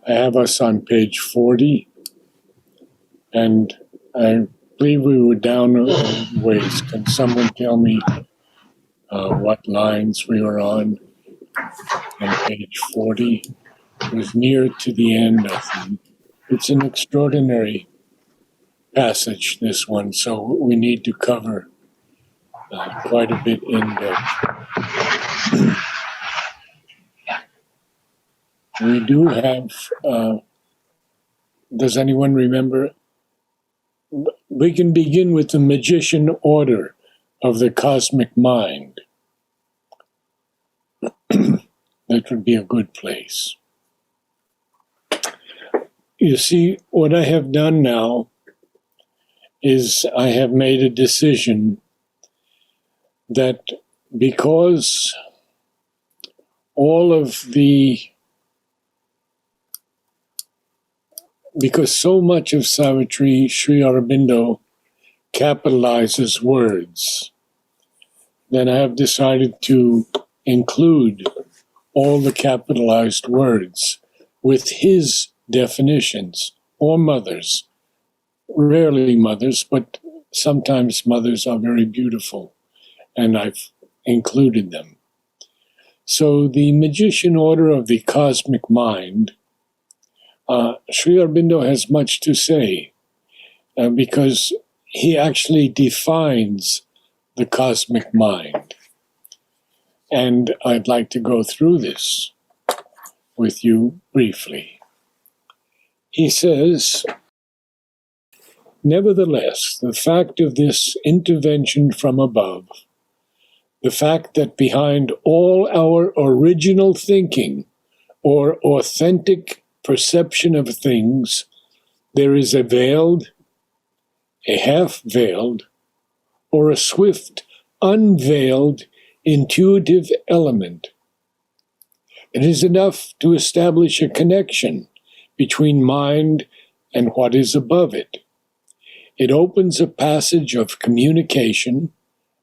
I have us on page 40, and I believe we were down a ways. Can someone tell me what lines we were on page 40? It was near to the end, I think. It's an extraordinary passage, this one, so we need to cover quite a bit in depth. We do have, does anyone remember? We can begin with the magician order of the cosmic mind. That would be a good place. You see, what I have done now is I have made a decision that because because so much of Savitri, Sri Aurobindo capitalizes words, then I have decided to include all the capitalized words with his definitions, or mothers. Rarely mothers, but sometimes mothers are very beautiful, and I've included them. So the magician order of the cosmic mind, Sri Aurobindo has much to say because he actually defines the cosmic mind. And I'd like to go through this with you briefly. He says, nevertheless, the fact of this intervention from above, the fact that behind all our original thinking or authentic perception of things, there is a veiled, a half-veiled, or a swift, unveiled intuitive element. It is enough to establish a connection between mind and what is above it. It opens a passage of communication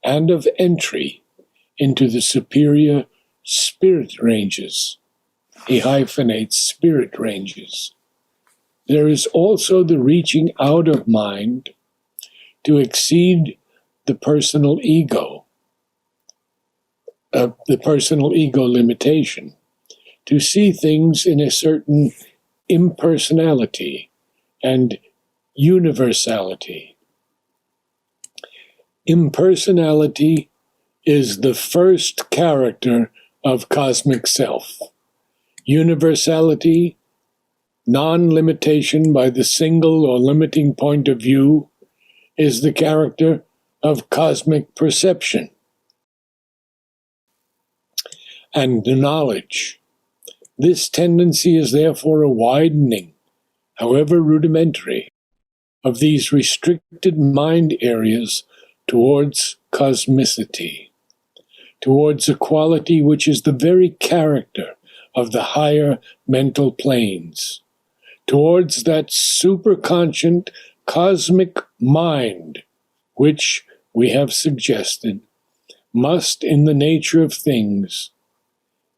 and of entry into the superior spirit ranges. He hyphenates spirit ranges. There is also the reaching out of mind to exceed the personal ego limitation, to see things in a certain impersonality and universality. Impersonality is the first character of cosmic self. Universality, non-limitation by the single or limiting point of view, is the character of cosmic perception. And knowledge. This tendency is therefore a widening, however rudimentary, of these restricted mind areas towards cosmicity, towards a quality which is the very character of the higher mental planes, towards that superconscient cosmic mind, which, we have suggested, must, in the nature of things,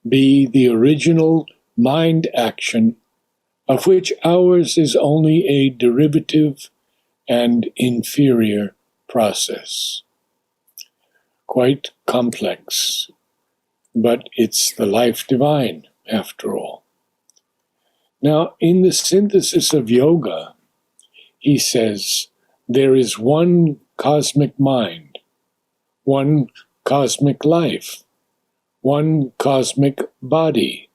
be the original mind action, of which ours is only a derivative and inferior process. Quite complex, but it's the life divine, after all. Now, in the synthesis of yoga, he says, there is one cosmic mind, one cosmic life, one cosmic body.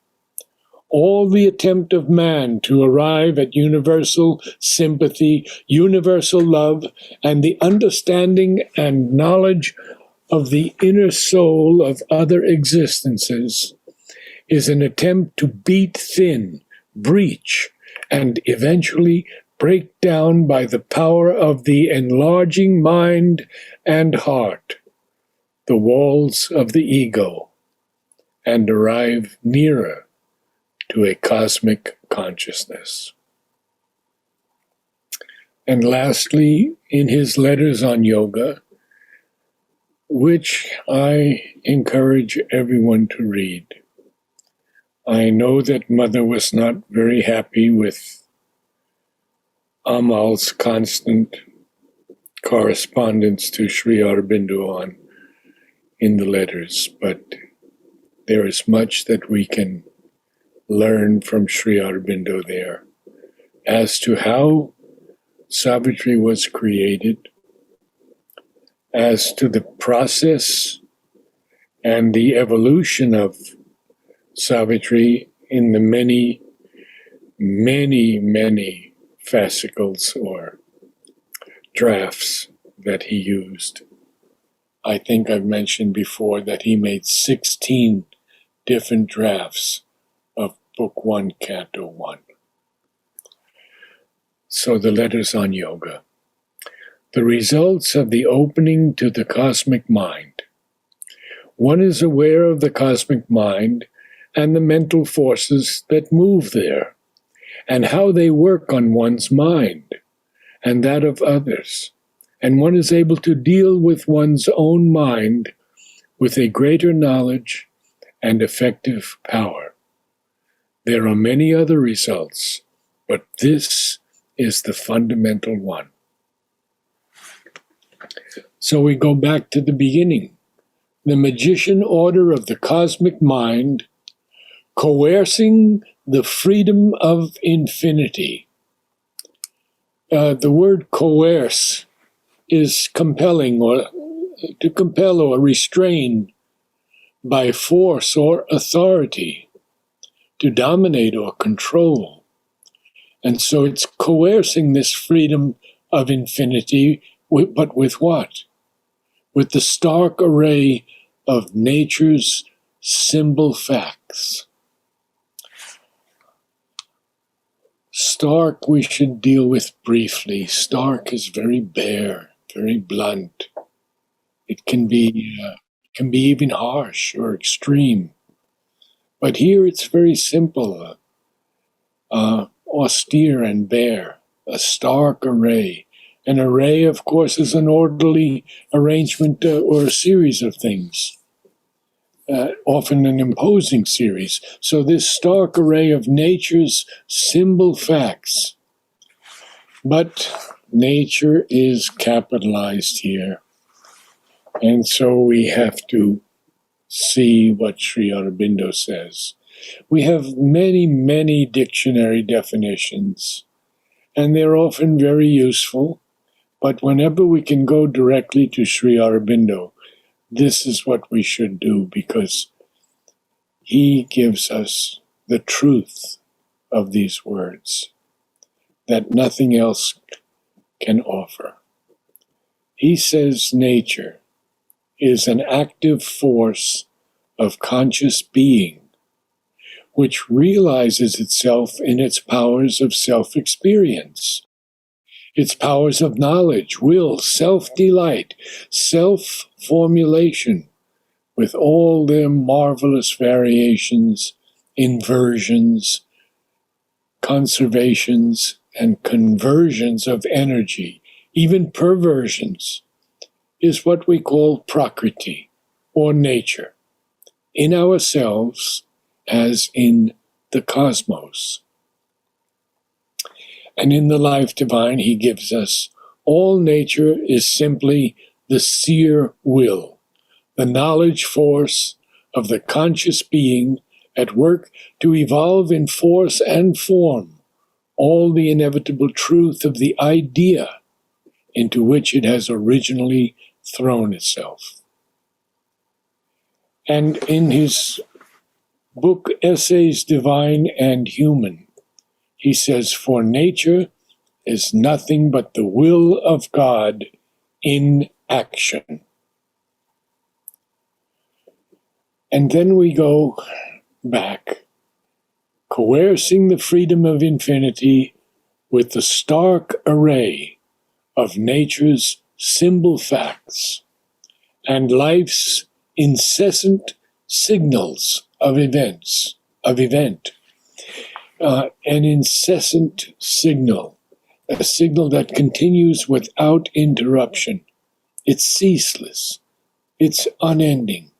All the attempt of man to arrive at universal sympathy, universal love, and the understanding and knowledge of the inner soul of other existences is an attempt to beat thin, breach, and eventually break down by the power of the enlarging mind and heart the walls of the ego and arrive nearer to a cosmic consciousness. And lastly, in his letters on yoga, which I encourage everyone to read, I know that Mother was not very happy with Amal's constant correspondence to Sri Aurobindo in the letters, but there is much that we can learn from Sri Aurobindo there as to how Savitri was created, as to the process and the evolution of Savitri in the many, many, many fascicles or drafts that he used. I think I've mentioned before that he made 16 different drafts of Book 1, Canto 1. So the letters on yoga. The results of the opening to the cosmic mind. One is aware of the cosmic mind and the mental forces that move there, and how they work on one's mind and that of others. And one is able to deal with one's own mind with a greater knowledge and effective power. There are many other results, but this is the fundamental one. So we go back to the beginning. The magician order of the cosmic mind, coercing the freedom of infinity. The word coerce is compelling, or to compel or restrain by force or authority, to dominate or control. And so it's coercing this freedom of infinity, but with what? With the stark array of nature's symbol facts. Stark we should deal with briefly. Stark is very bare, very blunt. It can be even harsh or extreme. But here it's very simple, austere and bare, a stark array. An array, of course, is an orderly arrangement or a series of things, often an imposing series. So this stark array of nature's symbol facts. But nature is capitalized here. And so we have to see what Sri Aurobindo says. We have many, many dictionary definitions, and they're often very useful. But whenever we can go directly to Sri Aurobindo, this is what we should do, because he gives us the truth of these words that nothing else can offer. He says nature is an active force of conscious being, which realizes itself in its powers of self-experience, its powers of knowledge, will, self-delight, self-formulation, with all their marvelous variations, inversions, conservations, and conversions of energy, even perversions, is what we call prakriti, or nature, in ourselves as in the cosmos. And in the Life Divine, he gives us, all nature is simply the seer will, the knowledge force of the conscious being at work to evolve in force and form all the inevitable truth of the idea into which it has originally thrown itself. And in his book, Essays Divine and Human, he says, for nature is nothing but the will of God in action. And then we go back, coercing the freedom of infinity with the stark array of nature's symbol facts and life's incessant signals of event. An incessant signal, a signal that continues without interruption. It's ceaseless. It's unending.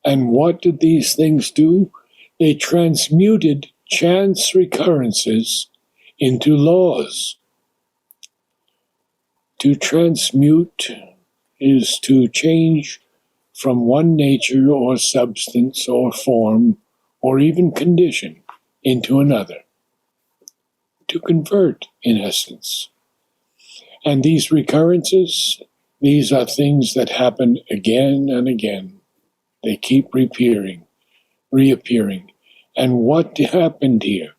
And what do these things do? They transmuted chance recurrences into laws. To transmute is to change from one nature or substance or form or even condition into another. To convert, in essence. And these recurrences, these are things that happen again and again. They keep reappearing. And what happened here?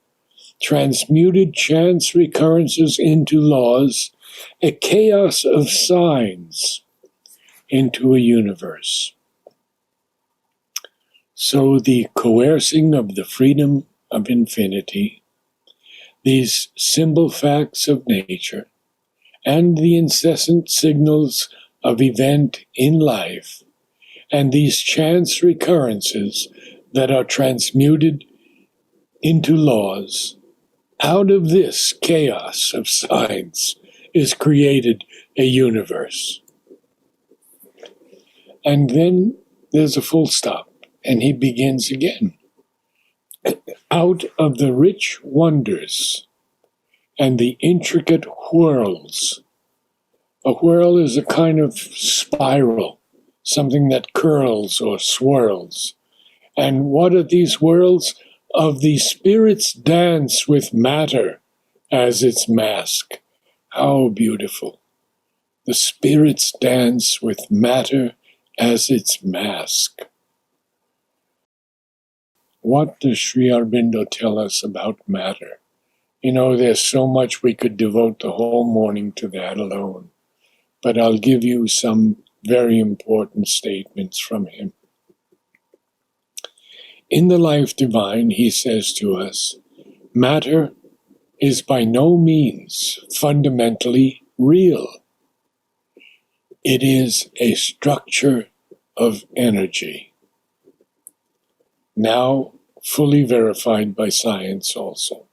Transmuted chance recurrences into laws, a chaos of signs into a universe. So the coercing of the freedom of infinity, these symbol facts of nature, and the incessant signals of event in life, and these chance recurrences that are transmuted into laws, out of this chaos of signs is created a universe. And then there's a full stop, and he begins again. Out of the rich wonders and the intricate whirls. A whirl is a kind of spiral, something that curls or swirls. And what are these whirls? Of the spirit's dance with matter as its mask. How beautiful. The spirit's dance with matter as its mask. What does Sri Aurobindo tell us about matter? You know, there's so much we could devote the whole morning to that alone. But I'll give you some very important statements from him. In the Life Divine, he says to us, matter is by no means fundamentally real. It is a structure of energy, now fully verified by science also.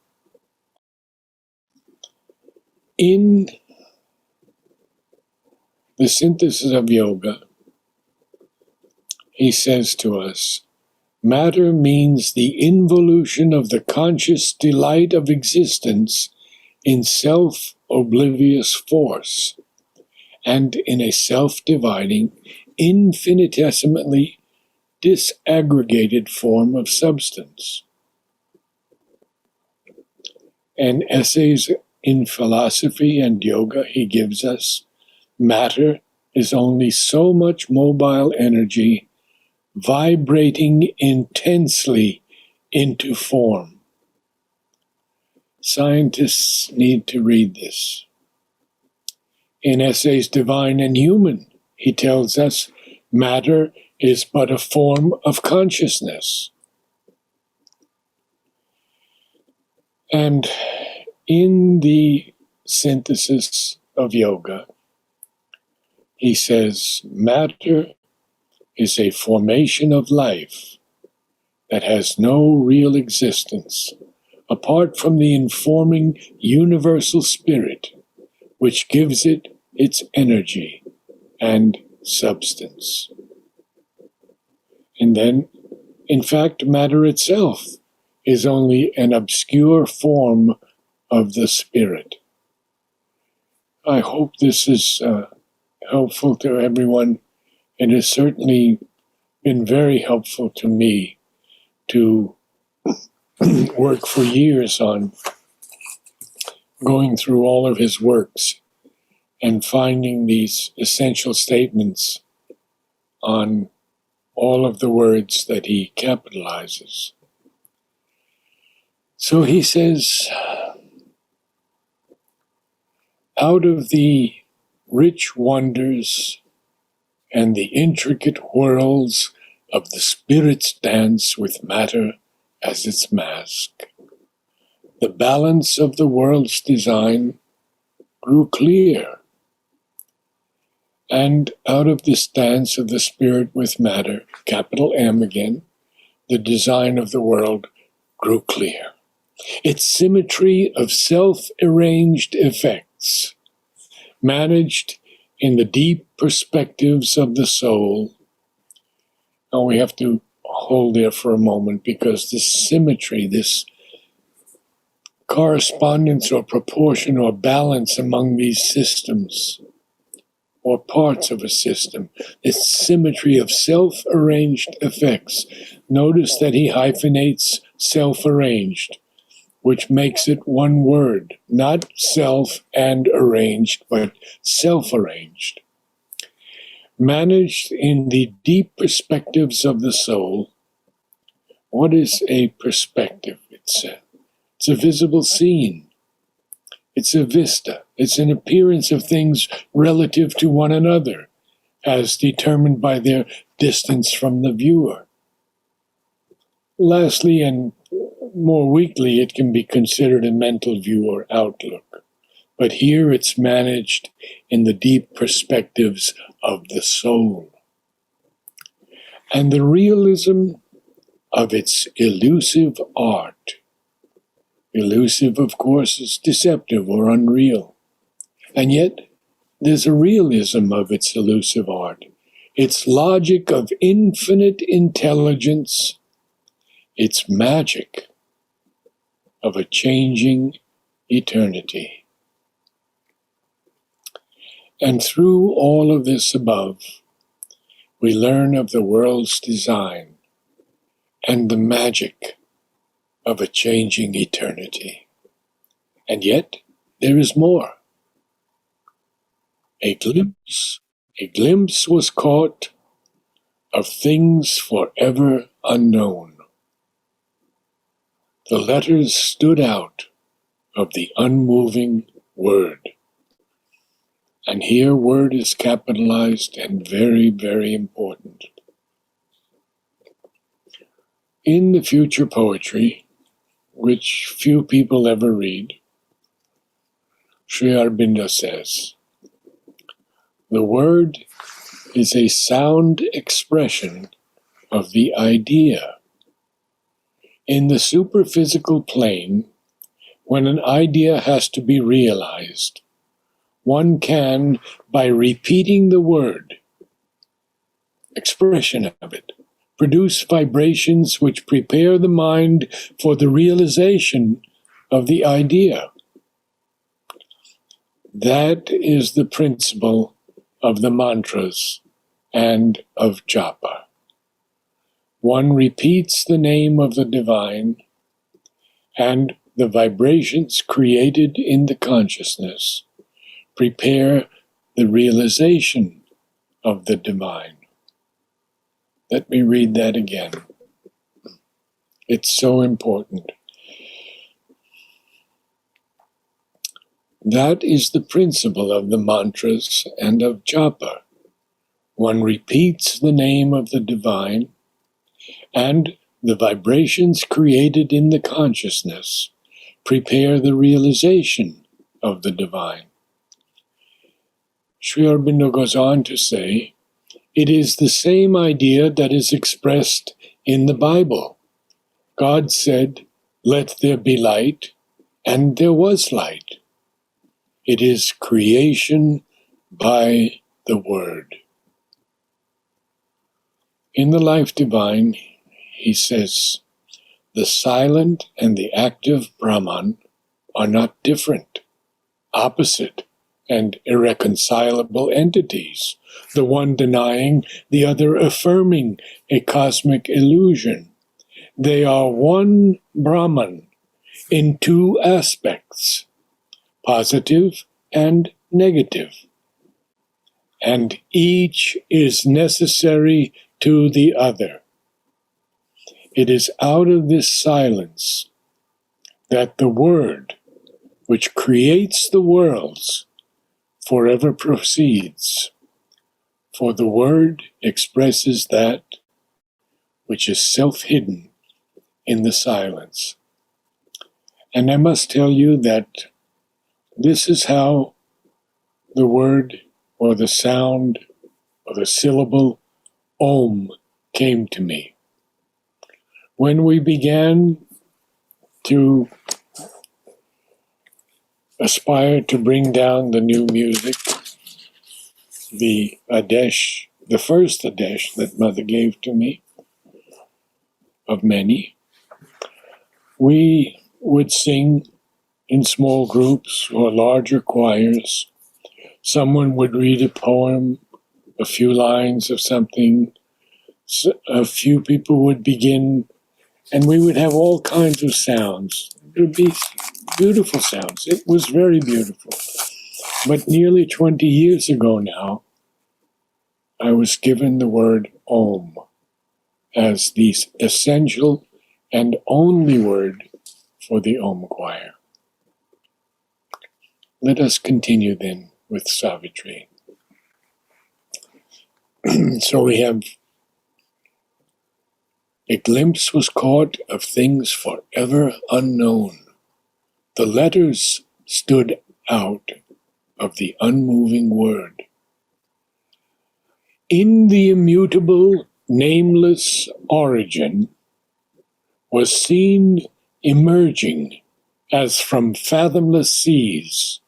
In the synthesis of yoga, he says to us, matter means the involution of the conscious delight of existence in self-oblivious force and in a self-dividing, infinitesimally disaggregated form of substance. And essays in philosophy and yoga he gives us, matter is only so much mobile energy vibrating intensely into form. Scientists need to read this. In Essays Divine and Human, he tells us matter is but a form of consciousness. And in the synthesis of yoga, he says matter is a formation of life that has no real existence apart from the informing universal spirit which gives it its energy and substance. And then, in fact, matter itself is only an obscure form of the spirit. I hope this is helpful to everyone. It has certainly been very helpful to me to work for years on going through all of his works and finding these essential statements on all of the words that he capitalizes. So he says, out of the rich wonders and the intricate whirls of the spirit's dance with matter as its mask, the balance of the world's design grew clear. And out of this dance of the spirit with matter, capital M again, the design of the world grew clear. Its symmetry of self-arranged effects, managed in the deep perspectives of the soul. Now we have to hold there for a moment, because this symmetry, this correspondence or proportion or balance among these systems or parts of a system, this symmetry of self-arranged effects. Notice that he hyphenates self-arranged, which makes it one word, not self and arranged, but self-arranged. Managed in the deep perspectives of the soul. What is a perspective? It's a visible scene. It's a vista. It's an appearance of things relative to one another, as determined by their distance from the viewer. Lastly, and more weakly, it can be considered a mental view or outlook. But here it's managed in the deep perspectives of the soul. And the realism of its elusive art. Elusive, of course, is deceptive or unreal. And yet, there's a realism of its elusive art. Its logic of infinite intelligence, its magic of a changing eternity. And through all of this above, we learn of the world's design and the magic of a changing eternity. And yet, there is more. A glimpse was caught of things forever unknown. The letters stood out of the unmoving word. And here word is capitalized and very, very important. In the future poetry, which few people ever read, Sri Aurobindo says, the word is a sound expression of the idea. In the superphysical plane, when an idea has to be realized, one can, by repeating the word, expression of it, produce vibrations which prepare the mind for the realization of the idea. That is the principle of the mantras and of japa. One repeats the name of the divine, and the vibrations created in the consciousness prepare the realization of the divine. Let me read that again. It's so important. That is the principle of the mantras and of japa. One repeats the name of the divine, and the vibrations created in the consciousness prepare the realization of the divine. Sri Aurobindo goes on to say, it is the same idea that is expressed in the Bible. God said, "Let there be light," and there was light. It is creation by the Word. In the Life Divine, he says, the silent and the active Brahman are not different, opposite, and irreconcilable entities, the one denying, the other affirming a cosmic illusion. They are one Brahman in two aspects, positive and negative, and each is necessary to the other. It is out of this silence that the Word, which creates the worlds, forever proceeds, for the Word expresses that which is self-hidden in the silence. And I must tell you that this is how the word or the sound or the syllable Om came to me. When we began to aspire to bring down the new music, the Adesh, the first Adesh that Mother gave to me, of many. We would sing in small groups or larger choirs. Someone would read a poem, a few lines of something. A few people would begin, and we would have all kinds of sounds. It would be beautiful sounds. It was very beautiful. But nearly 20 years ago now, I was given the word Om as the essential and only word for the Om choir. Let us continue then with Savitri. So we have a glimpse was caught of things forever unknown. The letters stood out of the unmoving word. In the immutable, nameless origin was seen emerging as from fathomless seas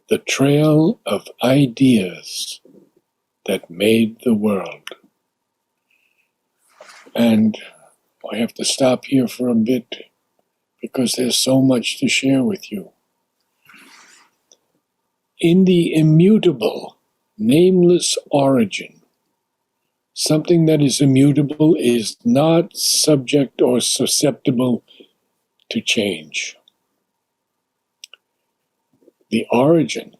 the trail of ideas that made the world. And I have to stop here for a bit because there's so much to share with you. In the immutable, nameless origin, something that is immutable is not subject or susceptible to change. The origin,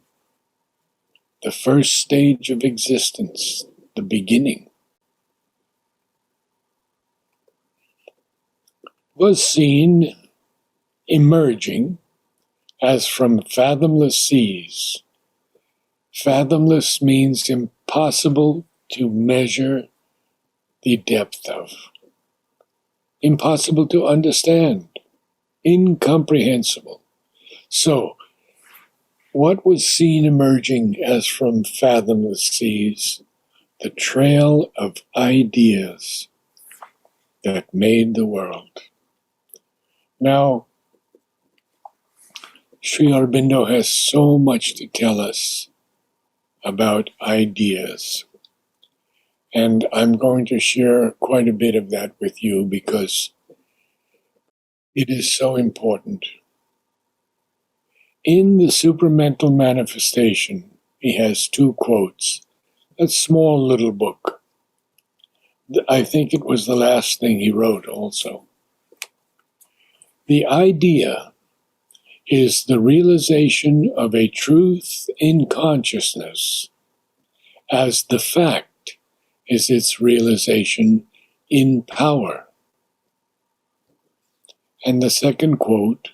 the first stage of existence, the beginning, was seen emerging as from fathomless seas. Fathomless means impossible to measure the depth of, impossible to understand, incomprehensible. So, what was seen emerging as from fathomless seas? The trail of ideas that made the world. Now, Sri Aurobindo has so much to tell us about ideas. And I'm going to share quite a bit of that with you because it is so important. In the supramental manifestation, he has two quotes. A small little book. I think it was the last thing he wrote also. The idea is the realization of a truth in consciousness, as the fact is its realization in power. And the second quote,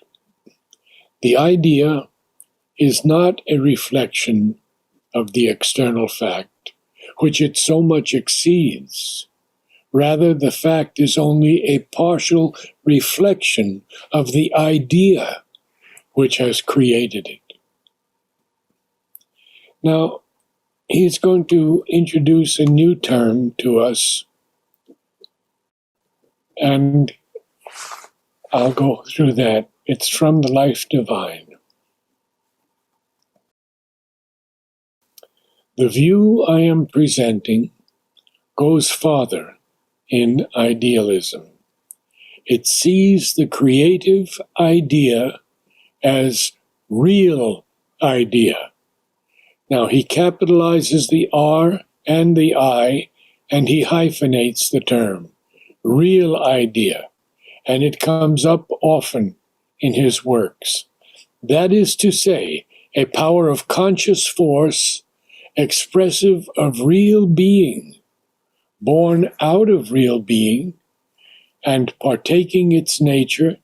the idea is not a reflection of the external fact, which it so much exceeds. Rather, the fact is only a partial reflection of the idea which has created it. Now, he's going to introduce a new term to us, and I'll go through that. It's from the Life Divine. The view I am presenting goes farther in idealism. It sees the creative idea as real idea. Now, he capitalizes the R and the I, and he hyphenates the term, real idea, and it comes up often in his works. That is to say, a power of conscious force expressive of real being, born out of real being, and partaking its nature,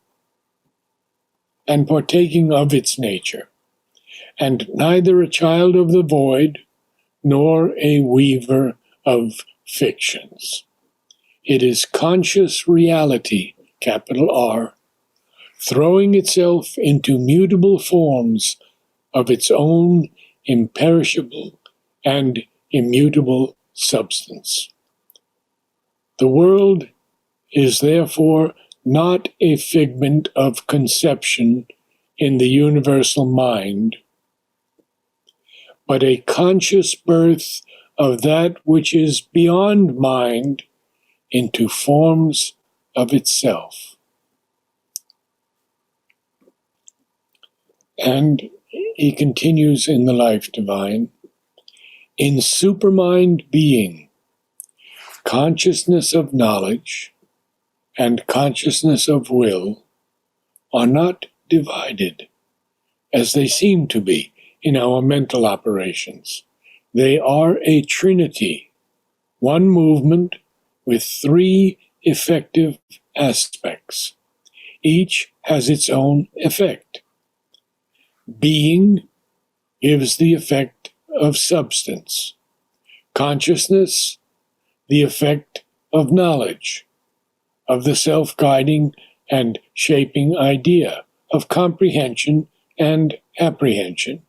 and partaking of its nature, and neither a child of the void nor a weaver of fictions. It is conscious reality, capital R, throwing itself into mutable forms of its own imperishable and immutable substance. The world is therefore not a figment of conception in the universal mind, but a conscious birth of that which is beyond mind into forms of itself. And he continues in the Life Divine, in supermind being, consciousness of knowledge and consciousness of will are not divided, as they seem to be in our mental operations. They are a trinity, one movement with three effective aspects. Each has its own effect. Being gives the effect of substance. Consciousness, the effect of knowledge, of the self-guiding and shaping idea, of comprehension and apprehension.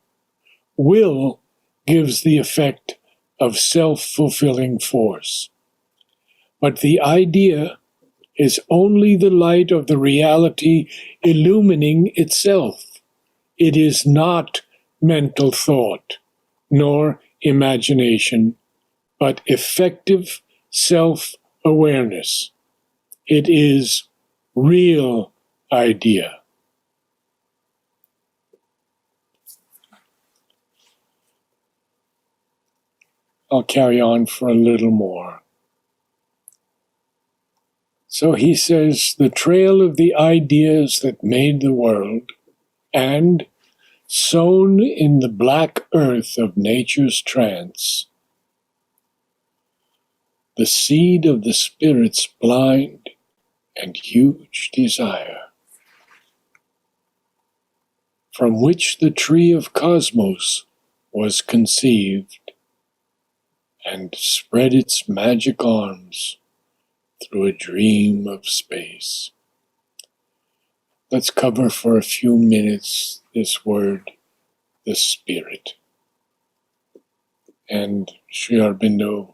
Will gives the effect of self-fulfilling force. But the idea is only the light of the reality illumining itself. It is not mental thought, nor imagination, but effective self-awareness. It is real idea. I'll carry on for a little more. So he says, the trail of the ideas that made the world, and sown in the black earth of nature's trance, the seed of the spirit's blind and huge desire, from which the tree of cosmos was conceived, and spread its magic arms through a dream of space. Let's cover for a few minutes this word, the Spirit. And Sri Aurobindo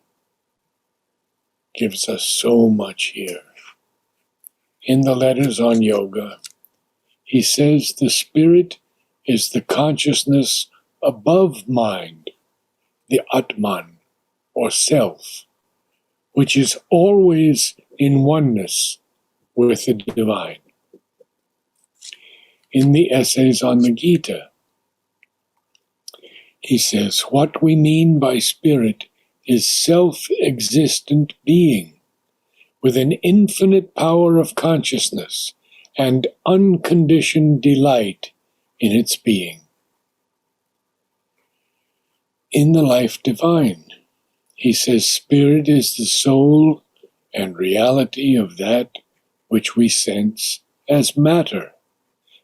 gives us so much here. In the letters on yoga, he says the Spirit is the consciousness above mind, the Atman, or self, which is always in oneness with the divine. In the essays on the Gita, he says, what we mean by spirit is self-existent being with an infinite power of consciousness and unconditioned delight in its being. In the Life Divine, he says, spirit is the soul and reality of that which we sense as matter.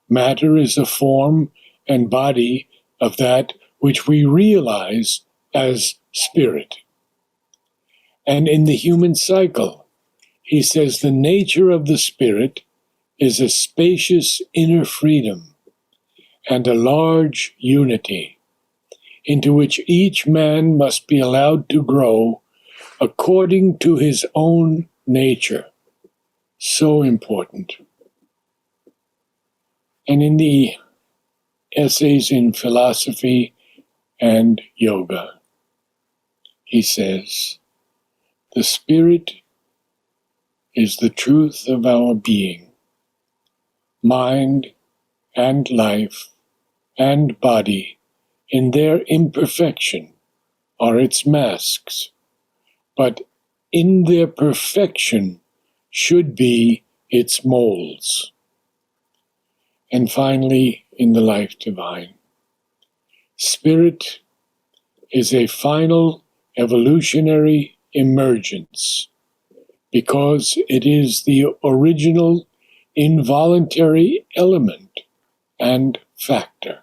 Matter is a form and body of that which we realize as spirit. And in the human cycle, he says the nature of the spirit is a spacious inner freedom and a large unity into which each man must be allowed to grow according to his own nature. So important. And in the essays in philosophy and yoga, he says, the spirit is the truth of our being. Mind and life and body in their imperfection are its masks, but in their perfection should be its molds. And finally, in the Life Divine, spirit is a final evolutionary emergence because it is the original involuntary element and factor.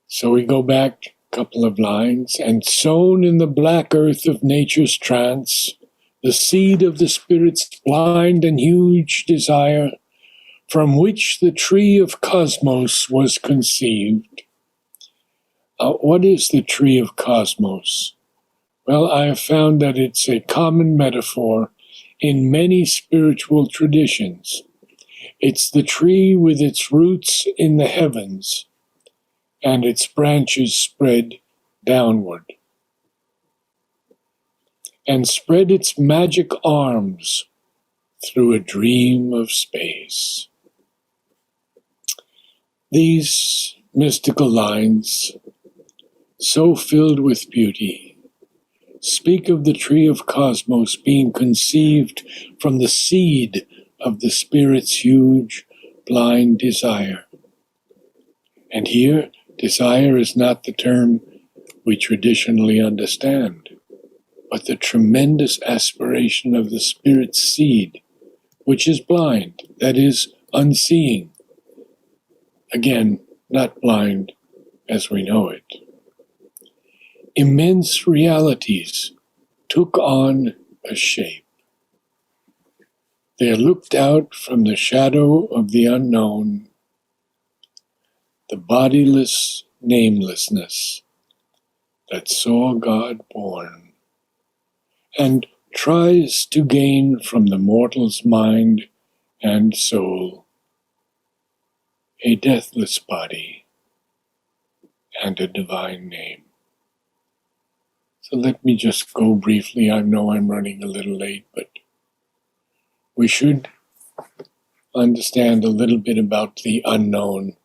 So we go back a couple of lines, and sown in the black earth of nature's trance, the seed of the spirit's blind and huge desire, from which the tree of cosmos was conceived. What is the tree of cosmos? Well, I have found that it's a common metaphor in many spiritual traditions. It's the tree with its roots in the heavens and its branches spread downward. and spread its magic arms through a dream of space. These mystical lines, so filled with beauty, speak of the tree of cosmos being conceived from the seed of the Spirit's huge, blind desire. And here, desire is not the term we traditionally understand, but the tremendous aspiration of the Spirit's seed, which is blind, that is, unseeing. Again, not blind as we know it. Immense realities took on a shape. There looked out from the shadow of the unknown the bodiless namelessness that saw God born, and tries to gain from the mortal's mind and soul a deathless body and a divine name. So let me just go briefly. I know I'm running a little late, but we should understand a little bit about the unknown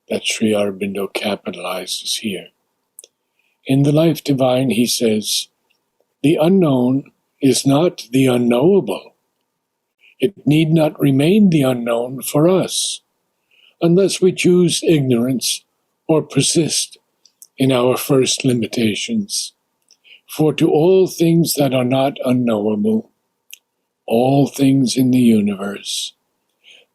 that Sri Aurobindo capitalizes here. In the Life Divine, he says, the unknown is not the unknowable. It need not remain the unknown for us, unless we choose ignorance or persist in our first limitations. For to all things that are not unknowable, all things in the universe,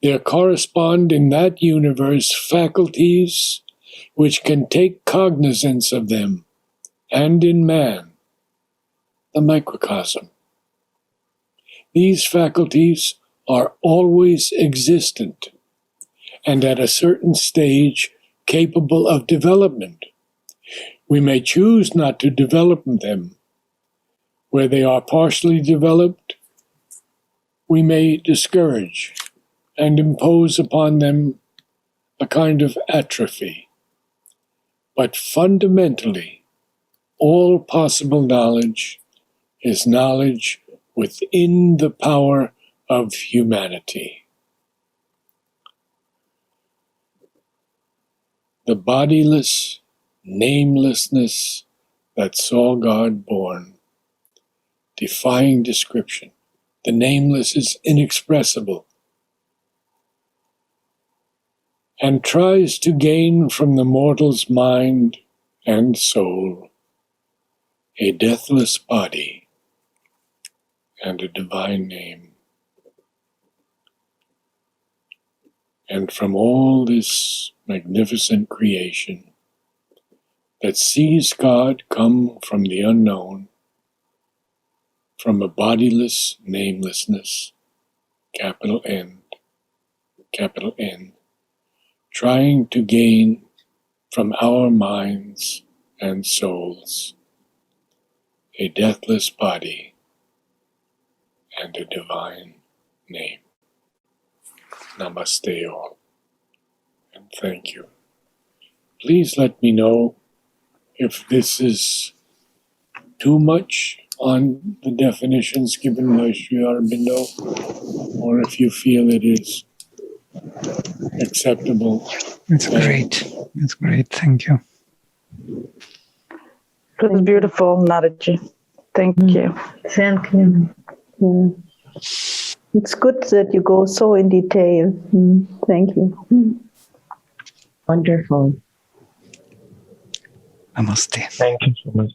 there correspond in that universe faculties which can take cognizance of them, and in man, the microcosm. These faculties are always existent, and at a certain stage capable of development. We may choose not to develop them. Where they are partially developed, we may discourage and impose upon them a kind of atrophy. But fundamentally, all possible knowledge is knowledge within the power of humanity. The bodiless namelessness that saw God born, defying description. The nameless is inexpressible, and tries to gain from the mortal's mind and soul a deathless body and a divine name. And from all this magnificent creation that sees God come from the unknown, from a bodiless namelessness, capital N, trying to gain from our minds and souls a deathless body and a divine name. Namaste all, and thank you. Please let me know if this is too much on the definitions given by Sri Aurobindo, or if you feel it is acceptable. It's great. It's great. Thank you. It was beautiful, Naradji. Thank you. Thank you. It's good that you go so in detail. Thank you. Wonderful. Namaste. Thank you so much.